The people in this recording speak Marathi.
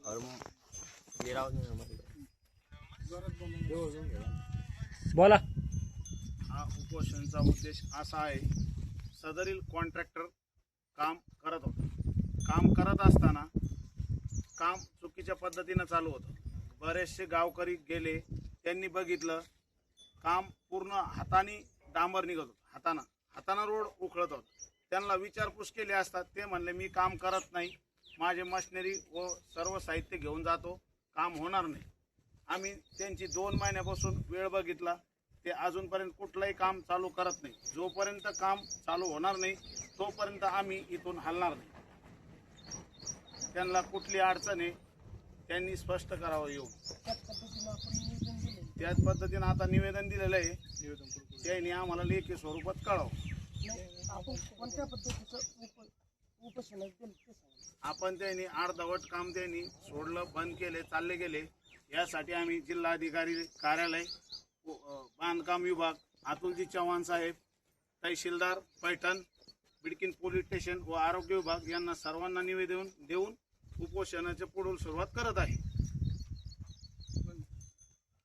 और गिराव बोला. हा उपोषणचा उद्देश असा आहे, सदरील कॉन्ट्रॅक्टर काम करत असताना काम चुकीच्या पद्धतीनं चालू होतं. बरेचसे गावकरी गेले, त्यांनी बघितलं काम पूर्ण हाताने डांबर निघत होतं, हातानं रोड उखळत होतं. त्यांना विचारपूस केली असता ते म्हणले मी काम करत नाही, माझे मशिनरी व सर्व साहित्य घेऊन जातो, काम होणार नाही. आम्ही त्यांची 2 महिन्यापासून वेळ बघितला, ते अजूनपर्यंत कुठलंही काम चालू करत नाही. जोपर्यंत काम चालू होणार नाही तोपर्यंत आम्ही इथून हलणार नाही. त्यांना कुठली अडचण आहे त्यांनी स्पष्ट करावं येऊन. त्याच पद्धतीनं आता निवेदन दिलेलं आहे, त्यांनी आम्हाला लेखी स्वरूपात कळावं. आपण त्यांनी अर्धवट काम त्यांनी सोडलं, बंद केले, चालले गेले. यासाठी आम्ही जिल्हाधिकारी कार्यालय, बांधकाम विभाग, अतुलजी चव्हाण साहेब, तहसीलदार पैठण, बिडकीन पोलीस स्टेशन व आरोग्य विभाग यांना सर्वांना निवेदन देऊन उपोषणाची पुढील सुरुवात करत आहे.